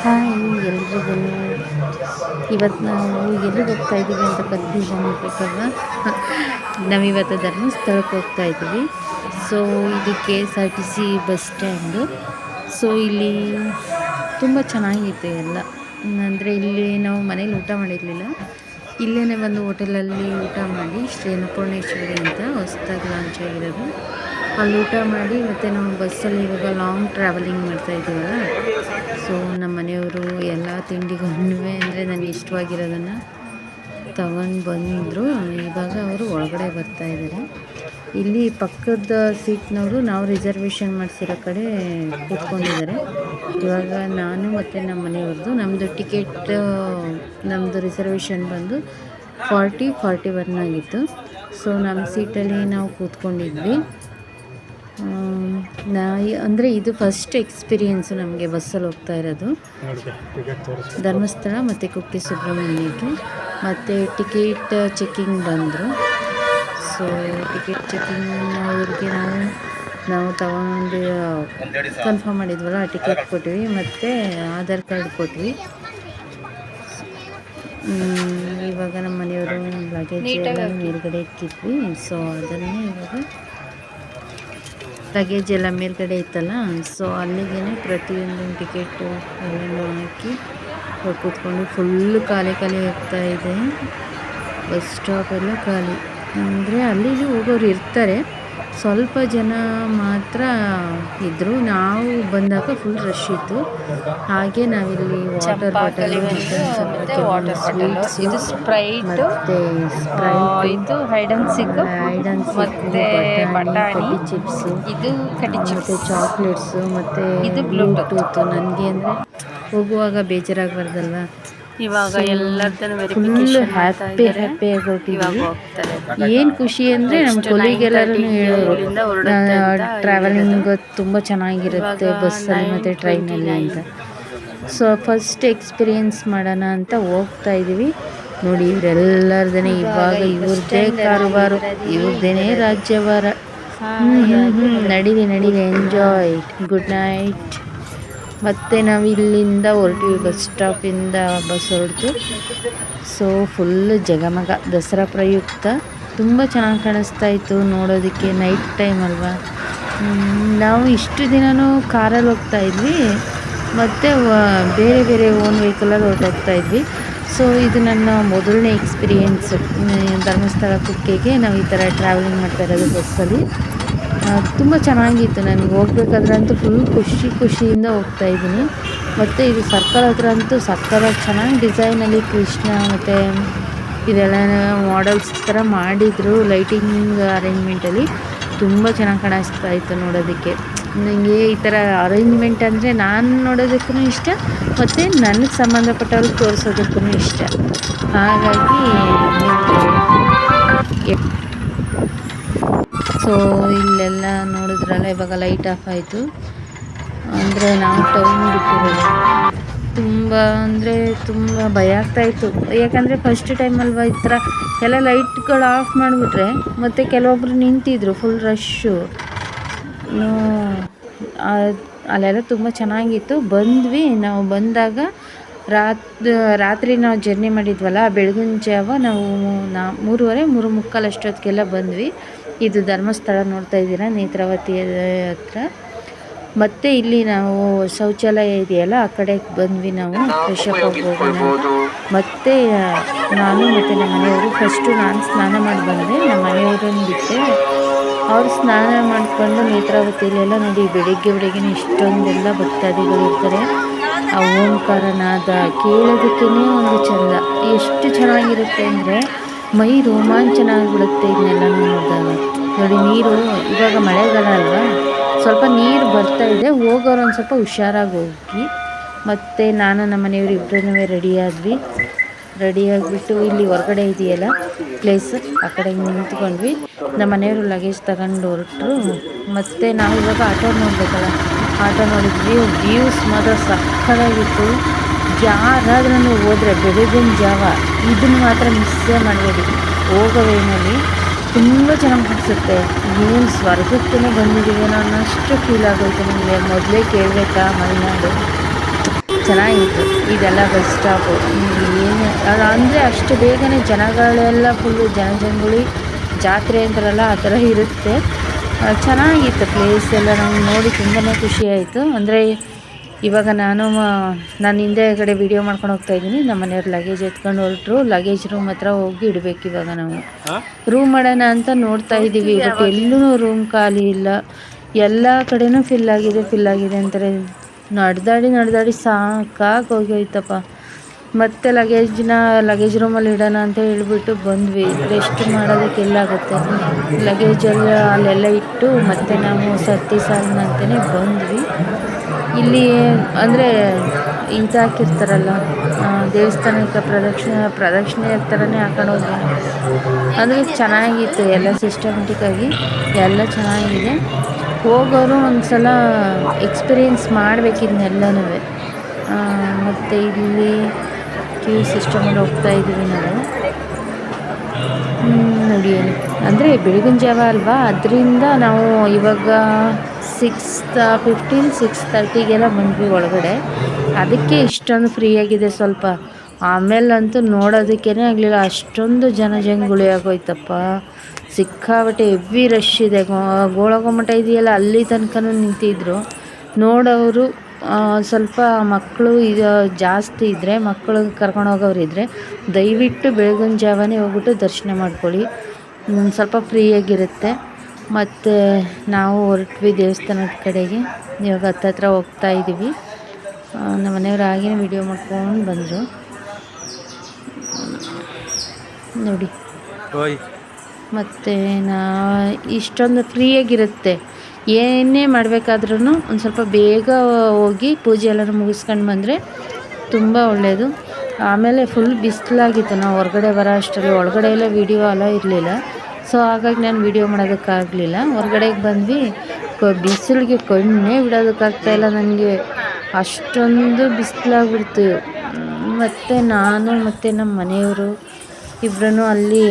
Hi ಎಲ್ರಿಗೂ. ಇವತ್ತು ನಾವು ಎಲ್ಲಿಗೆ ಹೋಗ್ತಾ ಇದ್ದೀವಿ ಅಂತ ಕನ್ಫ್ಯೂಷನ್ ಇರಬೇಕಲ್ವ. ನಾವಿವತ್ತು ಧರ್ಮಸ್ಥಳಕ್ಕೆ ಹೋಗ್ತಾ ಇದ್ದೀವಿ. ಸೊ ಇದು KSRTC ಬಸ್ ಸ್ಟ್ಯಾಂಡು. ಸೊ ಇಲ್ಲಿ ತುಂಬ ಚೆನ್ನಾಗಿತ್ತು ಎಲ್ಲ. ಅಂದರೆ ಇಲ್ಲಿ ನಾವು ಮನೇಲಿ ಊಟ ಮಾಡಿರಲಿಲ್ಲ, ಇಲ್ಲೇ ಒಂದು ಹೋಟೆಲಲ್ಲಿ ಊಟ ಮಾಡಿ, ಶ್ರೀ ಅನ್ನಪೂರ್ಣೇಶ್ವರಿ ಅಂತ ಹೊಸದಾಗಿ ಲಾಂಚ್ ಆಗಿರೋದು, ಅಲ್ಲಿ ಊಟ ಮಾಡಿ ಮತ್ತು ನಾವು ಬಸ್ಸಲ್ಲಿ ಇವಾಗ ಲಾಂಗ್ ಟ್ರಾವೆಲಿಂಗ್ ಮಾಡ್ತಾ ಇದ್ದೀವಲ್ಲ. ಸೊ ನಮ್ಮ ಮನೆಯವರು ಎಲ್ಲ ತಿಂಡಿಗಳನ್ನೂ ಅಂದರೆ ನನಗೆ ಇಷ್ಟವಾಗಿರೋದನ್ನು ತಗೊಂಡು ಬಂದರು. ಇವಾಗ ಅವರು ಒಳಗಡೆ ಬರ್ತಾ ಇದ್ದಾರೆ. ಇಲ್ಲಿ ಪಕ್ಕದ ಸೀಟ್ನವರು ನಾವು ರಿಸರ್ವೇಷನ್ ಮಾಡಿಸಿರೋ ಕಡೆ ಕೂತ್ಕೊಂಡಿದ್ದಾರೆ. ಇವಾಗ ನಾನು ಮತ್ತು ನಮ್ಮ ಮನೆಯವ್ರದ್ದು ನಮ್ಮದು ಟಿಕೆಟ್, ನಮ್ಮದು ರಿಸರ್ವೇಷನ್ ಬಂದು 41 ಆಗಿತ್ತು. ಸೊ ನಮ್ಮ ಸೀಟಲ್ಲಿ ನಾವು ಕೂತ್ಕೊಂಡಿದ್ವಿ. ಅಂದರೆ ಇದು ಫಸ್ಟ್ ಎಕ್ಸ್ಪೀರಿಯೆನ್ಸು ನಮಗೆ ಬಸ್ಸಲ್ಲಿ ಹೋಗ್ತಾ ಇರೋದು, ಧರ್ಮಸ್ಥಳ ಮತ್ತು ಕುಕ್ಕೆ ಸುಬ್ರಹ್ಮಣ್ಯಕ್ಕೆ. ಮತ್ತು ಟಿಕೆಟ್ ಚೆಕ್ಕಿಂಗ್ ಬಂದರು. ಸೊ ಟಿಕೆಟ್ ಚೆಕ್ಕಿಂಗ್ ಅವ್ರಿಗೆ ನಾವು ತಗೊಂಡು ಕನ್ಫರ್ಮ್ ಮಾಡಿದ್ವಲ್ಲ, ಆ ಟಿಕೆಟ್ ಕೊಟ್ವಿ ಮತ್ತು ಆಧಾರ್ ಕಾರ್ಡ್ ಕೊಟ್ವಿ. ಇವಾಗ ನಮ್ಮ ಮನೆಯವರು ಲಗೇಜ್ ಎಲ್ಲ ಮೇಲ್ಗಡೆ ಇಕ್ಕಿದ್ವಿ. ಸೊ ಅದನ್ನೇ ಇವಾಗ ಲಗೇಜ್ ಎಲ್ಲ ಮೇಲ್ಗಡೆ ಇತ್ತಲ್ಲ, ಸೊ ಅಲ್ಲಿಗೆ ಪ್ರತಿಯೊಂದು ಟಿಕೆಟು ಎಲ್ಲನೂ ಹಾಕಿ ಕೂತ್ಕೊಂಡು ಫುಲ್ಲು ಖಾಲಿ ಆಗ್ತಾ ಇದೆ. ಬಸ್ ಸ್ಟಾಪ್ ಎಲ್ಲ ಖಾಲಿ. ಅಂದರೆ ಅಲ್ಲಿ ಹೋಗೋರು ಇರ್ತಾರೆ, ಸ್ವಲ್ಪ ಜನ ಮಾತ್ರ ಇದ್ದರು. ನಾವು ಬಂದಾಗ ಫುಲ್ ರಶ್ ಇತ್ತು. ಹಾಗೆ ನಾವಿಲ್ಲಿ ವಾಟರ್ ಬಾಟಲ್ ಮತ್ತು ಸ್ವೀಟ್ಸು, ಇದು ಸ್ಪ್ರೈಟ್, ಇದು ಹೈಡ್ ಅಂಡ್ ಸಿಕ್, ಬಟಾಣಿ, ಚಿಪ್ಸು, ಇದು ಮತ್ತು ಚಾಕ್ಲೇಟ್ಸು, ಮತ್ತು ಇದು ಬ್ಲೂಟೂತ್. ನನಗೆ ಅಂದರೆ ಹೋಗುವಾಗ ಬೇಜಾರಾಗಬಾರ್ದಲ್ವ. ಇವಾಗ ಎಲ್ಲದನ್ನು ಫುಲ್ ಹ್ಯಾಪಿ ಹೊರಟಿದ್ದೀವಿ. ಏನು ಖುಷಿ ಅಂದರೆ ನಮ್ಮ ಕೊಲಿಗೆಲ್ಲರೂ ಹೇಳೋರು ಟ್ರಾವೆಲಿಂಗ್ ತುಂಬ ಚೆನ್ನಾಗಿರುತ್ತೆ ಬಸ್ಸಲ್ಲಿ ಮತ್ತು ಟ್ರೈನಲ್ಲಿ ಅಂತ. ಸೊ ಫಸ್ಟ್ ಎಕ್ಸ್ಪೀರಿಯೆನ್ಸ್ ಮಾಡೋಣ ಅಂತ ಹೋಗ್ತಾ ಇದ್ದೀವಿ. ನೋಡಿ ಇವರೆಲ್ಲರದೇ ಇವಾಗ ಇವ್ರದ್ದೇ ಕಾರುಬಾರು, ಇವ್ರದ್ದೇನೇ ರಾಜ್ಯಭಾರ. ನಡೀರಿ ಎಂಜಾಯ್. Good night. ಮತ್ತು ನಾವು ಇಲ್ಲಿಂದ ಹೊರಟಿವಿ, ಬಸ್ ಸ್ಟಾಪಿಂದ ಬಸ್ ಹೊರಟು. ಸೊ ಫುಲ್ಲು ಜಗಮಗ, ದಸರಾ ಪ್ರಯುಕ್ತ ತುಂಬ ಚೆನ್ನಾಗಿ ಕಾಣಿಸ್ತಾ ಇತ್ತು ನೋಡೋದಕ್ಕೆ. ನೈಟ್ ಟೈಮ್ ಅಲ್ವಾ. ನಾವು ಇಷ್ಟು ದಿನವೂ ಕಾರಲ್ಲಿ ಹೋಗ್ತಾ ಇದ್ವಿ ಮತ್ತು ಬೇರೆ ಓನ್ ವೆಹಿಕಲಲ್ಲಿ ಹೊರಟೋಗ್ತಾ ಇದ್ವಿ. ಸೊ ಇದು ನನ್ನ ಮೊದಲನೇ ಎಕ್ಸ್ಪೀರಿಯೆನ್ಸು ಧರ್ಮಸ್ಥಳ ಕುಕ್ಕೆಗೆ ನಾವು ಈ ಥರ ಟ್ರಾವೆಲಿಂಗ್ ಮಾಡ್ತಾ ಇರೋದು ಬಸ್ಸಲ್ಲಿ. ತುಂಬ ಚೆನ್ನಾಗಿತ್ತು. ನನಗೆ ಹೋಗ್ಬೇಕಾದ್ರಂತೂ ಫುಲ್ ಖುಷಿಯಿಂದ ಹೋಗ್ತಾ ಇದ್ದೀನಿ. ಮತ್ತು ಇದು ಸರ್ಕಲ್ ಹತ್ರ ಅಂತೂ ಸಕ್ಕತ್ತಾಗಿ ಚೆನ್ನಾಗಿ ಡಿಸೈನಲ್ಲಿ ಕೃಷ್ಣ ಮತ್ತು ಇದೆಲ್ಲ ಮಾಡೆಲ್ಸ್ ಥರ ಮಾಡಿದರು. ಲೈಟಿಂಗ್ ಅರೇಂಜ್ಮೆಂಟಲ್ಲಿ ತುಂಬ ಚೆನ್ನಾಗಿ ಕಾಣಿಸ್ತಾ ಇತ್ತು ನೋಡೋದಕ್ಕೆ. ನನಗೆ ಈ ಥರ ಅರೇಂಜ್ಮೆಂಟ್ ಅಂದರೆ ನಾನು ನೋಡೋದಕ್ಕೂ ಇಷ್ಟ ಮತ್ತು ನನಗೆ ಸಂಬಂಧಪಟ್ಟವ್ರಿಗೆ ತೋರಿಸೋದಕ್ಕೂ ಇಷ್ಟ. ಹಾಗಾಗಿ ಸೊ ಇಲ್ಲೆಲ್ಲ ನೋಡಿದ್ರಲ್ಲ, ಇವಾಗ ಲೈಟ್ ಆಫ್ ಆಯಿತು. ಅಂದರೆ ನಾವು ಟೌನ್ ಬಿಟ್ಟಿರೋದು. ತುಂಬ ಭಯ ಆಗ್ತಾಯಿತ್ತು. ಯಾಕಂದರೆ ಫಸ್ಟ್ ಟೈಮ್ ಅಲ್ವಾ, ಈ ಥರ ಎಲ್ಲ ಲೈಟ್ಗಳು ಆಫ್ ಮಾಡಿಬಿಟ್ರೆ ಮತ್ತು ಕೆಲವೊಬ್ಬರು ನಿಂತಿದ್ರು, ಫುಲ್ ರಶ್ಶು. ಅಲ್ಲೆಲ್ಲ ತುಂಬ ಚೆನ್ನಾಗಿತ್ತು. ಬಂದ್ವಿ. ನಾವು ಬಂದಾಗ ರಾತ್ರಿ ನಾವು ಜರ್ನಿ ಮಾಡಿದ್ವಲ್ಲ, ಬೆಳಗಿನ ಜಾವ ನಾವು 3:45 ಅಷ್ಟೊತ್ತಿಗೆಲ್ಲ ಬಂದ್ವಿ. ಇದು ಧರ್ಮಸ್ಥಳ ನೋಡ್ತಾ ಇದ್ದೀರಾ, ನೇತ್ರಾವತಿ ಹತ್ರ. ಮತ್ತು ಇಲ್ಲಿ ನಾವು ಶೌಚಾಲಯ ಇದೆಯಲ್ಲ, ಆ ಕಡೆ ಬಂದ್ವಿ. ನಾವು ಫ್ರೆಶ್ ಅಪ್ ಹೋಗೋಣ. ಮತ್ತು ನಾನು ಮತ್ತು ನಮ್ಮ ಮನೆಯವರು, ಫಸ್ಟು ನಾನು ಸ್ನಾನ ಮಾಡಿ ಬಂದೆ, ನಮ್ಮ ಮನೆಯವರನ್ನು ಬಿಟ್ಟೆ. ಅವ್ರು ಸ್ನಾನ ಮಾಡಿಕೊಂಡು ನೇತ್ರಾವತಿಯಲ್ಲೆಲ್ಲ ನೋಡಿ ಬೆಳಿಗ್ಗೆ ಇಷ್ಟೊಂದೆಲ್ಲ ಭಕ್ತಾದಿಗಳಿರ್ತಾರೆ. ಆ ಓಂಕಾರನಾದ ಕೇಳೋದಕ್ಕೇ ಒಂದು ಚೆಂದ, ಎಷ್ಟು ಚೆನ್ನಾಗಿರುತ್ತೆ ಅಂದರೆ ಮೈ ರೋಮಾಂಚನ ಆಗಿಬಿಡುತ್ತೆ ಇದನ್ನೆಲ್ಲ ನೋಡಿದಾಗ. ನೋಡಿ ನೀರು, ಇವಾಗ ಮಳೆಗಾಲ ಅಲ್ವಾ, ಸ್ವಲ್ಪ ನೀರು ಬರ್ತಾ ಇದೆ. ಹೋಗೋರು ಒಂದು ಸ್ವಲ್ಪ ಹುಷಾರಾಗಿ ಹೋಗಿ. ಮತ್ತು ನಾನು ನಮ್ಮ ಮನೆಯವರು ಇಬ್ಬರೂ ರೆಡಿಯಾಗಿಬಿಟ್ಟು ಇಲ್ಲಿ ಹೊರಗಡೆ ಇದೆಯಲ್ಲ ಪ್ಲೇಸ್, ಆ ಕಡೆ ನಿಂತ್ಕೊಂಡ್ವಿ. ನಮ್ಮ ಮನೆಯವರು ಲಗೇಜ್ ತಗೊಂಡು ಹೊರಟರು. ಮತ್ತು ನಾವು ಇವಾಗ ಆಟೋ ನೋಡಬೇಕಲ್ಲ, ಆಟೋ ನೋಡಿದ್ವಿ. ವ್ಯೂಸ್ ಮಾತ್ರ ಸಕ್ಕತ್ತಾಗಿತ್ತು. ಯಾರಾದ್ರೂ ಹೋದರೆ ಬೆಳಗಿನ ಜಾವ ಇದನ್ನು ಮಾತ್ರ ಮಿಸ್ಸೇ ಮಾಡಬೇಡಿ. ಹೋಗೋ ವೇನಲ್ಲಿ ತುಂಬ ಚೆನ್ನಾಗಿ ಅನಿಸುತ್ತೆ. ಏನು ಸ್ವರ್ಗಕ್ಕೇ ಬಂದಿದ್ದೀವಿ ಅನ್ನೋಷ್ಟು ಫೀಲ್ ಆಗೋಯ್ತು ನನಗೆ. ಮೊದಲೇ ಕೇಳಬೇಕಾ ಮಲೆನಾಡು. ಚೆನ್ನಾಗಿತ್ತು. ಇದೆಲ್ಲ ಬಸ್ ಸ್ಟಾಪು. ಏನು ಅಂದರೆ ಅಷ್ಟು ಬೇಗನೆ ಜನಗಳೆಲ್ಲ ಫುಲ್ಲು ಜನಜಂಗುಳಿ, ಜಾತ್ರೆ ಅಂತಾರಲ್ಲ ಆ ಥರ ಇರುತ್ತೆ. ಚೆನ್ನಾಗಿತ್ತು ಪ್ಲೇಸ್ ಎಲ್ಲ. ನಮ್ಗೆ ನೋಡಿ ತುಂಬಾ ಖುಷಿ ಆಯಿತು. ಅಂದರೆ ಇವಾಗ ನಾನು ಹಿಂದೆಗಡೆ ವೀಡಿಯೋ ಮಾಡ್ಕೊಂಡು ಹೋಗ್ತಾಯಿದ್ದೀನಿ. ನಮ್ಮ ಮನೆಯವ್ರು ಲಗೇಜ್ ಎತ್ಕೊಂಡು ಹೊರಟ್ರು. ಲಗೇಜ್ ರೂಮ್ ಹತ್ರ ಹೋಗಿ ಇಡಬೇಕು ಇವಾಗ ನಾವು. ರೂಮ್ ಮಾಡೋಣ ಅಂತ ನೋಡ್ತಾ ಇದ್ದೀವಿ, ಬಟ್ ಎಲ್ಲೂ ರೂಮ್ ಖಾಲಿ ಇಲ್ಲ. ಎಲ್ಲ ಕಡೆನೂ ಫಿಲ್ ಆಗಿದೆ ಅಂತಾರೆ. ನಡೆದಾಡಿ ಸಾಕಾಗಿ ಹೋಗೈತಪ್ಪ. ಮತ್ತೆ ಲಗೇಜ್ ರೂಮಲ್ಲಿ ಇಡೋಣ ಅಂತ ಹೇಳ್ಬಿಟ್ಟು ಬಂದ್ವಿ. ರೆಸ್ಟ್ ಮಾಡೋದಕ್ಕೆ ಎಲ್ಲಾಗುತ್ತೆ, ಲಗೇಜೆಲ್ಲ ಅಲ್ಲೆಲ್ಲ ಇಟ್ಟು ಮತ್ತೆ ನಾವು ಸರ್ತಿ ಸಾಲನ ಅಂತಲೇ ಬಂದ್ವಿ. ಇಲ್ಲಿ ಅಂದರೆ ಇದು ಹಾಕಿರ್ತಾರಲ್ಲ, ದೇವಸ್ಥಾನಕ್ಕೆ ಪ್ರದಕ್ಷಿಣೆ ಥರನೇ ಹಾಕೊಂಡು ಹೋದ್ವಿ ನಾವು. ಅಂದರೆ ಚೆನ್ನಾಗಿತ್ತು ಎಲ್ಲ, ಸಿಸ್ಟಮೆಟಿಕ್ಕಾಗಿ ಎಲ್ಲ ಚೆನ್ನಾಗಿದೆ. ಹೋಗೋರು ಒಂದು ಸಲ ಎಕ್ಸ್ಪೀರಿಯೆನ್ಸ್ ಮಾಡಬೇಕಿದ್ನೆಲ್ಲನೂ. ಮತ್ತು ಇಲ್ಲಿ ಕ್ಯೂ ಸಿಸ್ಟಮಲ್ಲಿ ಹೋಗ್ತಾ ಇದ್ದೀವಿ ನಾವು. ನೋಡಿ ಏನು ಅಂದರೆ ಬೆಳಗಿನ ಜಾವ ಅಲ್ವಾ, ಅದರಿಂದ ನಾವು ಇವಾಗ 6:30 ಬಂದ್ವಿ ಒಳಗಡೆ. ಅದಕ್ಕೆ ಇಷ್ಟೊಂದು ಫ್ರೀಯಾಗಿದೆ ಸ್ವಲ್ಪ. ಆಮೇಲಂತೂ ನೋಡೋದಕ್ಕೇ ಆಗಲಿಲ್ಲ, ಅಷ್ಟೊಂದು ಜನಜಂಗುಳಿ ಆಗೋಯ್ತಪ್ಪ. ಸಿಕ್ಕಾಬಟ್ಟೆ ಹೆವಿ ರಶ್ ಇದೆ. ಗೋಳಗುಮ್ಮಟ ಇದೆಯಲ್ಲ, ಅಲ್ಲಿ ತನಕನೂ ನಿಂತಿದ್ರು. ನೋಡೋರು ಸ್ವಲ್ಪ ಮಕ್ಕಳು ಜಾಸ್ತಿ ಇದ್ದರೆ, ಮಕ್ಕಳು ಕರ್ಕೊಂಡು ಹೋಗೋರಿದ್ದರೆ ದಯವಿಟ್ಟು ಬೆಳಗಿನ ಜಾವನೇ ಹೋಗ್ಬಿಟ್ಟು ದರ್ಶನ ಮಾಡ್ಕೊಳ್ಳಿ, ಸ್ವಲ್ಪ ಫ್ರೀಯಾಗಿರುತ್ತೆ. ಮತ್ತು ನಾವು ಹೊರಟ್ವಿ ದೇವಸ್ಥಾನದ ಕಡೆಗೆ. ಇವಾಗ ಹತ್ತತ್ರ ಹೋಗ್ತಾ ಇದ್ದೀವಿ. ನಮ್ಮ ಮನೆಯವ್ರು ಆಗಿನ ವಿಡಿಯೋ ಮಾಡ್ಕೊಂಡು ಬಂದರು ನೋಡಿ. ಮತ್ತು ಇಷ್ಟೊಂದು ಫ್ರೀಯಾಗಿರುತ್ತೆ. ಏನೇ ಮಾಡಬೇಕಾದ್ರೂ ಒಂದು ಸ್ವಲ್ಪ ಬೇಗ ಹೋಗಿ ಪೂಜೆ ಎಲ್ಲನೂ ಮುಗಿಸ್ಕೊಂಡು ಬಂದರೆ ತುಂಬ ಒಳ್ಳೆಯದು. ಆಮೇಲೆ ಫುಲ್ ಬಿಸಿಲಾಗಿತ್ತು. ನಾವು ಹೊರಗಡೆ ಬರೋ ಅಷ್ಟರಲ್ಲಿ ಒಳಗಡೆ ಎಲ್ಲ ವೀಡಿಯೋ ಅಲೋ ಇರಲಿಲ್ಲ. ಸೊ ಹಾಗಾಗಿ ನಾನು ವೀಡಿಯೋ ಮಾಡೋದಕ್ಕಾಗಲಿಲ್ಲ. ಹೊರಗಡೆಗೆ ಬಂದ್ವಿ. ಬಿಸಿಲಿಗೆ ಕಣ್ಣೇ ಬಿಡೋದಕ್ಕಾಗ್ತಾಯಿಲ್ಲ ನನಗೆ, ಅಷ್ಟೊಂದು ಬಿಸಿಲಾಗ್ಬಿಡ್ತು. ಮತ್ತು ನಾನು ಮತ್ತು ನಮ್ಮ ಮನೆಯವರು ಇಬ್ಬರೂ ಅಲ್ಲಿ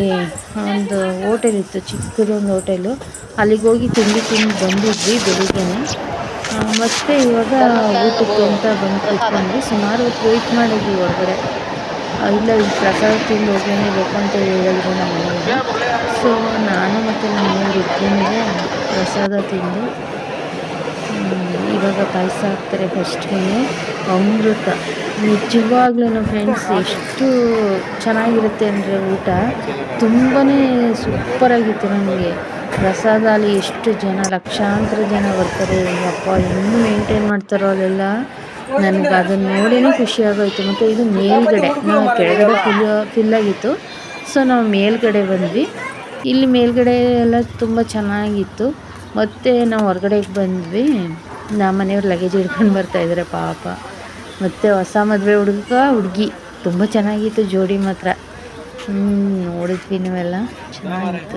ಒಂದು ಹೋಟೆಲ್ ಇತ್ತು, ಚಿಕ್ಕದೊಂದು ಹೋಟೆಲು, ಅಲ್ಲಿಗೆ ಹೋಗಿ ತಿಂಡಿ ಬಂದಿದ್ವಿ ಬೆಳಿಗ್ಗೆನೇ. ಮತ್ತು ಇವಾಗ ಊಟಕ್ಕೆ ಅಂತ ಬಂದು ಕೂತ್ಕೊಂಡ್ವಿ. ಸುಮಾರು ಹೊತ್ತು ವೆಯ್ಟ್ ಮಾಡಿದ್ವಿ ಹೊರಗಡೆ. ಇಲ್ಲ ಪ್ರಸಾದ ತಿಂದು ಹೋಗಲೇಬೇಕು ಅಂತ ಹೇಳಿದ್ರು ನಮ್ಮ ಮನೆಯವರು. ಸೊ ನಾನು ಮತ್ತು ನಮ್ಮ ಮನೆಯವರು ಇಬ್ಬರೇ ಪ್ರಸಾದ ತಿಂದು ಇವಾಗ ಪಾಯಸ ಹಾಕ್ತಾರೆ ಫಸ್ಟ್ಗೆ. ಅಮೃತ ನಿಜವಾಗ್ಲೂ ಫ್ರೆಂಡ್ಸ್ ಎಷ್ಟು ಚೆನ್ನಾಗಿರುತ್ತೆ ಅಂದರೆ ಊಟ ತುಂಬಾ ಸೂಪರಾಗಿತ್ತು. ನನಗೆ ಪ್ರಸಾದ ಅಲ್ಲಿ ಎಷ್ಟು ಜನ, ಲಕ್ಷಾಂತರ ಜನ ಬರ್ತಾರೆ. ಅಪ್ಪ ಹೆಂಗೆ ಮೇಂಟೈನ್ ಮಾಡ್ತಾರೋ ಅಲ್ಲೆಲ್ಲ, ನನಗೆ ಅದನ್ನು ನೋಡಿನೇ ಖುಷಿಯಾಗೋಯ್ತು. ಮತ್ತು ಇದು ಮೇಲ್ಗಡೆ, ನಾವು ಕೆಳಗಡೆ ಫಿಲ್ಲಾಗಿತ್ತು. ಸೊ ನಾವು ಮೇಲ್ಗಡೆ ಬಂದ್ವಿ. ಇಲ್ಲಿ ಮೇಲ್ಗಡೆ ಎಲ್ಲ ತುಂಬ ಚೆನ್ನಾಗಿತ್ತು. ಮತ್ತು ನಾವು ಹೊರಗಡೆಗೆ ಬಂದ್ವಿ. ನಮ್ಮ ಮನೆಯವ್ರು ಲಗೇಜ್ ಹಿಡ್ಕೊಂಡು ಬರ್ತಾಯಿದ್ದಾರೆ ಪಾಪ. ಮತ್ತು ಹೊಸ ಮದುವೆ ಹುಡುಗಿ ತುಂಬ ಚೆನ್ನಾಗಿತ್ತು ಜೋಡಿ ಮಾತ್ರ. ನೋಡಿದ್ವಿ ನಾವೆಲ್ಲ, ಚೆನ್ನಾಗಿತ್ತು.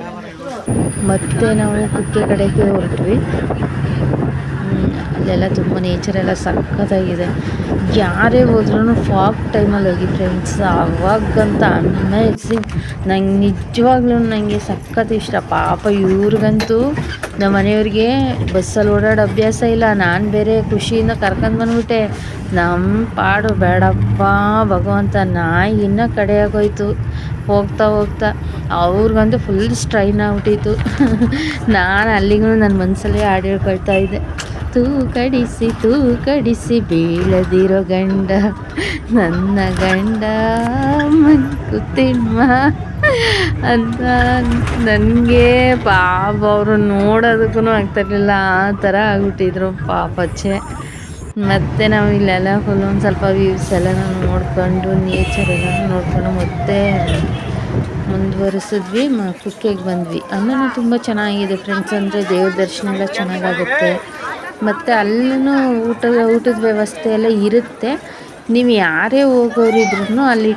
ಮತ್ತು ನಾವು ಕುಕ್ಕೆ ಕಡೆಗೆ ಹೊರಟ್ವಿ. ಅಲ್ಲೆಲ್ಲ ತುಂಬ ನೇಚರೆಲ್ಲ ಸಖತ್ತಾಗಿದೆ. ಯಾರೇ ಹೋದ್ರೂ ಫಾಗ್ ಟೈಮಲ್ಲಿ ಹೋಗಿ ಫ್ರೆಂಡ್ಸ್, ಅವಾಗಂತ ಅಮೇಝಿಂಗ್. ನಂಗೆ ನಿಜವಾಗ್ಲೂ ನನಗೆ ಸಖತ್ ಇಷ್ಟ. ಪಾಪ ಇವ್ರಿಗಂತೂ ನಮ್ಮ ಮನೆಯವ್ರಿಗೆ ಬಸ್ಸಲ್ಲಿ ಓಡಾಡೋ ಅಭ್ಯಾಸ ಇಲ್ಲ. ನಾನು ಬೇರೆ ಖುಷಿಯಿಂದ ಕರ್ಕೊಂಡು ಬಂದ್ಬಿಟ್ಟೆ. ನಮ್ಮ ಪಾಡು ಬೇಡಪ್ಪ ಭಗವಂತ, ನಾಯಿ ಇನ್ನೂ ಕಡೆಯಾಗೋಯ್ತು ಹೋಗ್ತಾ ಅವ್ರಿಗಂತೂ ಫುಲ್ ಸ್ಟ್ರೈನ್ ಆಗ್ಬಿಟ್ಟಿತ್ತು. ನಾನು ಅಲ್ಲಿಗೂ ನನ್ನ ಮನಸ್ಸಲ್ಲೇ ಹಾಡು ಹೇಳ್ಕೊಳ್ತಾ ಇದ್ದೆ. ತೂ ಕಡಿಸಿ ಬೀಳದಿರೋ ಗಂಡ ನನ್ನ ಗಂಡ ಮಂಕುತಿಮ್ಮ ಅಂತ. ನನಗೆ ಪಾಪ ಅವರು ನೋಡೋದಕ್ಕೂ ಆಗ್ತಿರ್ಲಿಲ್ಲ, ಆ ಥರ ಆಗ್ಬಿಟ್ಟಿದ್ರು ಪಾಪಚ್ಚೆ. ಮತ್ತು ನಾವು ಇಲ್ಲೆಲ್ಲ ಫುಲ್ ಒಂದು ಸ್ವಲ್ಪ ವ್ಯೂಸ್ ಎಲ್ಲ ನೋಡ್ಕೊಂಡು, ನೇಚರ್ ಎಲ್ಲ ನೋಡ್ಕೊಂಡು ಮತ್ತೆ ಮುಂದುವರಿಸಿದ್ವಿ. ಕುಕ್ಕೆಗೆ ಬಂದ್ವಿ. ಅಲ್ಲೂ ತುಂಬ ಚೆನ್ನಾಗಿದೆ ಫ್ರೆಂಡ್ಸ್. ಅಂದರೆ ದೇವ್ರ ದರ್ಶನ ಎಲ್ಲ ಚೆನ್ನಾಗಾಗುತ್ತೆ. ಮತ್ತು ಅಲ್ಲೂ ಊಟದ ವ್ಯವಸ್ಥೆ ಎಲ್ಲ ಇರುತ್ತೆ. ನೀವು ಯಾರೇ ಹೋಗೋರಿದ್ರೂ ಅಲ್ಲಿ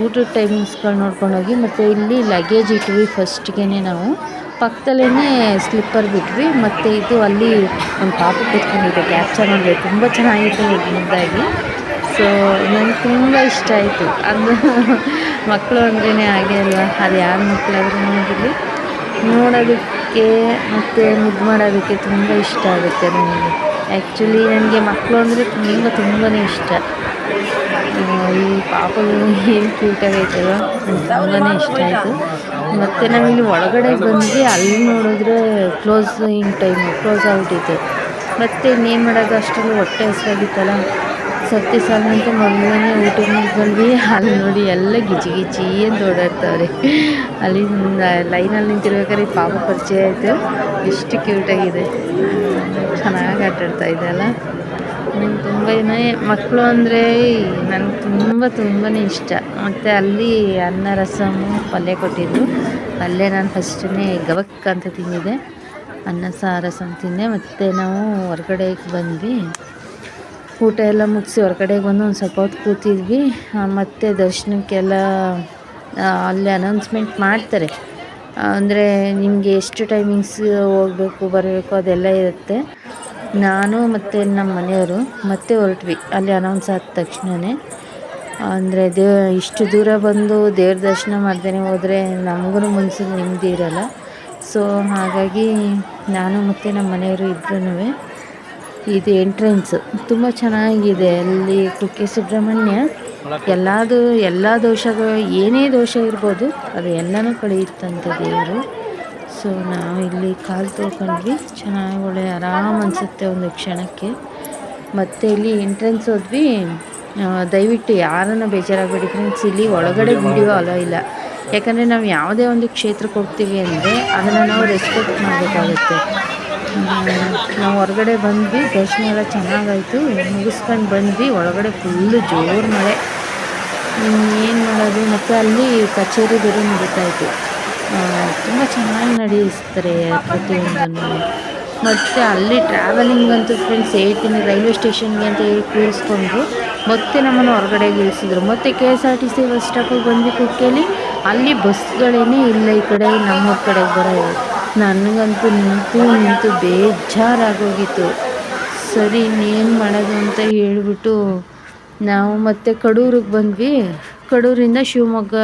ಊಟದ ಟೈಮಿಂಗ್ಸ್ಗಳು ನೋಡ್ಕೊಂಡೋಗಿ. ಮತ್ತು ಇಲ್ಲಿ ಲಗೇಜ್ ಇಟ್ವಿ ಫಸ್ಟ್ಗೆ ನಾವು, ಪಕ್ಕದಲ್ಲೇ ಸ್ಲಿಪ್ಪರ್ ಬಿಟ್ವಿ. ಮತ್ತು ಇದು ಅಲ್ಲಿ ಒಂದು ಪಾಪು ಕೂತ್ಕೊಂಡಿದೆ, ಕ್ಯಾಪ್ಚರ್ ಮಾಡಿದೆ, ತುಂಬ ಚೆನ್ನಾಗಿತ್ತು ಮುದ್ದಾಗಿ. ಸೊ ನನಗೆ ತುಂಬ ಇಷ್ಟ ಆಯಿತು. ಅದು ಮಕ್ಕಳು ಅಂದ್ರೇ ಹಾಗೆ ಅಲ್ವಾ, ಅದು ಯಾರ ಮಕ್ಕಳಾದ್ರೂ ಹೋಗಿರಲಿ, ನೋಡೋದಕ್ಕೆ ಮತ್ತು ಮುದ್ದು ಮಾಡೋದಕ್ಕೆ ತುಂಬ ಇಷ್ಟ ಆಗುತ್ತೆ ನನಗೆ. ಆ್ಯಕ್ಚುಲಿ ನನಗೆ ಮಕ್ಕಳು ಅಂದರೆ ತುಂಬಾ ಇಷ್ಟ. ಈ ಪಾಪು ಏನು ಕ್ಯೂಟಾಗೈತಲ್ಲ, ತುಂಬಾ ಇಷ್ಟ ಆಯಿತು. ಮತ್ತು ನಾವಿಲ್ಲಿ ಒಳಗಡೆ ಬಂದ್ವಿ, ಅಲ್ಲಿ ನೋಡಿದ್ರೆ ಕ್ಲೋಸ್ ಆಗ್ಬಿಟ್ಟಿತ್ತು. ಮತ್ತು ಇನ್ನೇನು ಮಾಡೋದು, ಅಷ್ಟರಲ್ಲಿ ಹೊಟ್ಟೆ ಹಸಿವಾಗಿತ್ತಲ್ಲ, ಸತ್ತಿ ಸಾಲು ಅಂತ ಮೊದಲನೇ ಊಟಕ್ಕೆ ನಿಂತ್ಕೊಂಡ್ವಿ. ಅಲ್ಲಿ ನೋಡಿ ಎಲ್ಲ ಗಿಜಿ ಅಂತ ಓಡಾಡ್ತವ್ರೆ. ಅಲ್ಲಿ ಲೈನಲ್ಲಿ ನಿಂತಿರ್ಬೇಕಾದ್ರೆ ಪಾಪ ಪರಿಚಯ ಆಯಿತು. ಎಷ್ಟು ಕ್ಯೂಟಾಗಿದೆ, ಚೆನ್ನಾಗಿ ಆಟಾಡ್ತಾ ಇದೆ ಅಲ್ಲ. ನಂಗೆ ತುಂಬಾ ಮಕ್ಕಳು ಅಂದರೆ ನನಗೆ ತುಂಬಾ ಇಷ್ಟ. ಮತ್ತು ಅಲ್ಲಿ ಅನ್ನ ರಸಮು ಪಲ್ಯ ಕೊಟ್ಟಿದ್ರು. ಅಲ್ಲೇ ನಾನು ಫಸ್ಟೇ ಗವಕ್ ಅಂತ ತಿಂದಿದ್ದೆ, ಅನ್ನ ರಸಮ್ ತಿಂದೆ. ಮತ್ತು ನಾವು ಹೊರ್ಗಡೆಗೆ ಬಂದ್ವಿ, ಊಟ ಎಲ್ಲ ಮುಗಿಸಿ ಹೊರಗಡೆಗೆ ಬಂದು ಒಂದು ಸ್ವಲ್ಪ ಹೊತ್ತು ಕೂತಿದ್ವಿ. ಮತ್ತು ದರ್ಶನಕ್ಕೆಲ್ಲ ಅಲ್ಲಿ ಅನೌನ್ಸ್ಮೆಂಟ್ ಮಾಡ್ತಾರೆ, ಅಂದರೆ ನಿಮಗೆ ಎಷ್ಟು ಟೈಮಿಂಗ್ಸ್ ಹೋಗಬೇಕು ಬರಬೇಕು ಅದೆಲ್ಲ ಇರುತ್ತೆ. ನಾನು ಮತ್ತು ನಮ್ಮ ಮನೆಯವರು ಮತ್ತೆ ಹೊರಟ್ವಿ ಅಲ್ಲಿ ಅನೌನ್ಸ್ ಆದ ತಕ್ಷಣವೇ. ಅಂದರೆ ಇಷ್ಟು ದೂರ ಬಂದು ದೇವ್ರ ದರ್ಶನ ಮಾಡ್ದೇ ಹೋದರೆ ನಮಗೂ ಮನ್ಸಿಗೆ ನೆಮ್ಮದಿ ಇರೋಲ್ಲ. ಸೊ ಹಾಗಾಗಿ ನಾನು ಮತ್ತು ನಮ್ಮ ಮನೆಯವರು ಇಬ್ಬರೂ ಇದು ಎಂಟ್ರೆನ್ಸ್ ತುಂಬ ಚೆನ್ನಾಗಿದೆ. ಅಲ್ಲಿ ಕುಕ್ಕೆ ಸುಬ್ರಹ್ಮಣ್ಯ ಎಲ್ಲ ದೋಷಗಳು ಏನೇ ದೋಷ ಇರ್ಬೋದು ಅದು ಎಲ್ಲನೂ ಕಳೆಯುತ್ತಂತೆ ದೇವರು. ಸೊ ನಾವು ಇಲ್ಲಿ ಕಾಲು ತೊಳ್ಕೊಂಡ್ವಿ, ಚೆನ್ನಾಗಿ ಒಳ್ಳೆ ಆರಾಮ್ ಅನಿಸುತ್ತೆ ಒಂದು ಕ್ಷಣಕ್ಕೆ. ಮತ್ತು ಇಲ್ಲಿ ಎಂಟ್ರೆನ್ಸ್ ಹೋದ್ವಿ. ದಯವಿಟ್ಟು ಯಾರನ್ನು ಬೇಜಾರಾಗಬೇಡಿ ಫ್ರೆಂಡ್ಸ್, ಇಲ್ಲಿ ಒಳಗಡೆ ವಿಡಿಯೋ ಅಲೋ ಇಲ್ಲ. ಯಾಕಂದರೆ ನಾವು ಯಾವುದೇ ಒಂದು ಕ್ಷೇತ್ರಕ್ಕೆ ಹೋಗ್ತೀವಿ ಅಂದರೆ ಅದನ್ನು ನಾವು ರೆಸ್ಪೆಕ್ಟ್ ಮಾಡಬೇಕಾಗುತ್ತೆ. ನಾವು ಹೊರಗಡೆ ಬಂದ್ವಿ, ದರ್ಶನ ಎಲ್ಲ ಚೆನ್ನಾಗಾಯಿತು, ಮುಗಿಸ್ಕೊಂಡು ಬಂದ್ವಿ. ಒಳಗಡೆ ಫುಲ್ಲು ಜೋರು ಮಳೆ, ಏನು ಮಾಡೋದು. ಮತ್ತು ಅಲ್ಲಿ ಕಚೇರಿ ಬೇರೆ ನಡೀತಾಯಿತ್ತು, ತುಂಬ ಚೆನ್ನಾಗಿ ನಡೆಸ್ತಾರೆ ಪ್ರತಿಯೊಂದನ್ನು. ಮತ್ತು ಅಲ್ಲಿ ಟ್ರಾವೆಲಿಂಗ್ ಅಂತೂ ಫ್ರೆಂಡ್ಸ್ ಹೇಳ್ತೀನಿ, ರೈಲ್ವೆ ಸ್ಟೇಷನ್ಗೆ ಅಂತ ಹೇಳಿ ಕೂರಿಸ್ಕೊಂಡು ಮತ್ತೆ ನಮ್ಮನ್ನು ಹೊರಗಡೆ ಇಳಿಸಿದ್ರು. ಮತ್ತು KSRTC ಬಸ್ ಸ್ಟಾಪಿಗೆ ಬಂದ್ವಿ ಕುಕ್ಕೆಯಲ್ಲಿ. ಅಲ್ಲಿ ಬಸ್ಗಳೇನೇ ಇಲ್ಲ ಈ ಕಡೆ ನಮ್ಮೂರ ಕಡೆಗೆ ಬರೋದು. ನನಗಂತೂ ನಿಂತು ಬೇಜಾರಾಗೋಗಿತ್ತು. ಸರಿ ಇನ್ನೇನು ಮಾಡೋದು ಅಂತ ಹೇಳ್ಬಿಟ್ಟು ನಾವು ಮತ್ತೆ ಕಡೂರಿಗೆ ಬಂದ್ವಿ. ಕಡೂರಿಂದ ಶಿವಮೊಗ್ಗ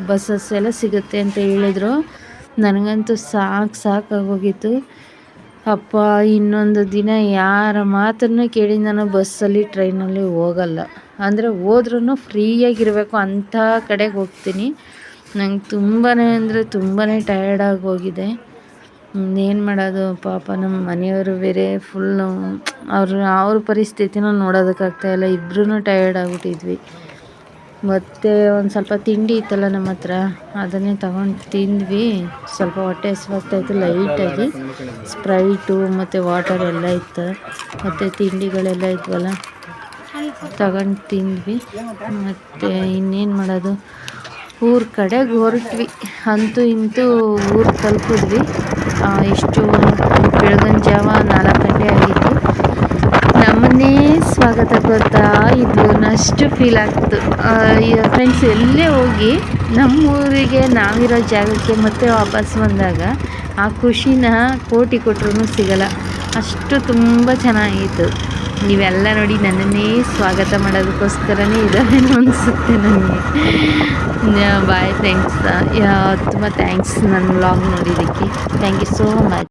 ಬಸ್ಸಸ್ ಎಲ್ಲ ಸಿಗುತ್ತೆ ಅಂತ ಹೇಳಿದ್ರು. ನನಗಂತೂ ಸಾಕಾಗೋಗಿತ್ತು. ಅಪ್ಪ ಇನ್ನೊಂದು ದಿನ ಯಾರ ಮಾತನ್ನು ಕೇಳಿ ನಾನು ಬಸ್ಸಲ್ಲಿ ಟ್ರೈನಲ್ಲಿ ಹೋಗಲ್ಲ. ಅಂದರೆ ಹೋದ್ರೂ ಫ್ರೀಯಾಗಿರಬೇಕು ಅಂಥ ಕಡೆಗೆ ಹೋಗ್ತೀನಿ. ನಂಗೆ ತುಂಬಾ ಅಂದರೆ ತುಂಬಾ ಟಯರ್ಡಾಗಿ ಹೋಗಿದೆ. ಏನು ಮಾಡೋದು, ಪಾಪ ನಮ್ಮ ಮನೆಯವರು ಬೇರೆ ಫುಲ್ಲು ಅವ್ರ ಪರಿಸ್ಥಿತಿನೂ ನೋಡೋದಕ್ಕಾಗ್ತಾಯಿಲ್ಲ. ಇಬ್ಬರೂ ಟಯರ್ಡ್ ಆಗಿಬಿಟ್ಟಿದ್ವಿ. ಮತ್ತು ಒಂದು ಸ್ವಲ್ಪ ತಿಂಡಿ ಇತ್ತಲ್ಲ ನಮ್ಮ ಹತ್ರ, ಅದನ್ನೇ ತಗೊಂಡು ತಿಂದ್ವಿ. ಸ್ವಲ್ಪ ಹೊಟ್ಟೆ ಹಸಿವಾಗ್ತಾಯಿತ್ತು ಲೈಟಾಗಿ. ಸ್ಪ್ರೈಟು ಮತ್ತು ವಾಟರ್ ಎಲ್ಲ ಇತ್ತು, ಮತ್ತು ತಿಂಡಿಗಳೆಲ್ಲ ಇದ್ವಲ್ಲ ತಗೊಂಡು ತಿಂದ್ವಿ. ಮತ್ತು ಇನ್ನೇನು ಮಾಡೋದು, ಊರ ಕಡೆಗೆ ಹೊರಟ್ವಿ. ಅಂತೂ ಇಂತೂ ಊರು ತಲುಪಿದ್ವಿ. ಎಷ್ಟು ಬೆಳಗಿನ ಜಾವ 4 ಗಂಟೆ ಆಗಿತ್ತು. ನಮ್ಮನ್ನೇ ಸ್ವಾಗತ ಕೊಡ್ತಾ ಇದ್ಲು ಅಷ್ಟು ಫೀಲ್ ಆಗ್ತು. ಫ್ರೆಂಡ್ಸ್, ಎಲ್ಲೇ ಹೋಗಿ ನಮ್ಮೂರಿಗೆ ನಾವಿರೋ ಜಾಗಕ್ಕೆ ಮತ್ತೆ ವಾಪಸ್ ಬಂದಾಗ ಆ ಖುಷಿನ ಕೋಟಿ ಕೊಟ್ಟರೂ ಸಿಗಲ್ಲ. ಅಷ್ಟು ತುಂಬ ಚೆನ್ನಾಗಿತ್ತು. ನೀವೆಲ್ಲ ನೋಡಿ ನನ್ನನ್ನೇ ಸ್ವಾಗತ ಮಾಡೋದಕ್ಕೋಸ್ಕರನೇ ಇದಾವೇನೋ ಅನಿಸುತ್ತೆ ನನಗೆ. ಬಾಯ್ ಫ್ರೆಂಡ್ಸ್, ತುಂಬ ಥ್ಯಾಂಕ್ಸ್ ನನ್ನ ವ್ಲಾಗ್ ನೋಡಿದ್ದಕ್ಕೆ. Thank you so much.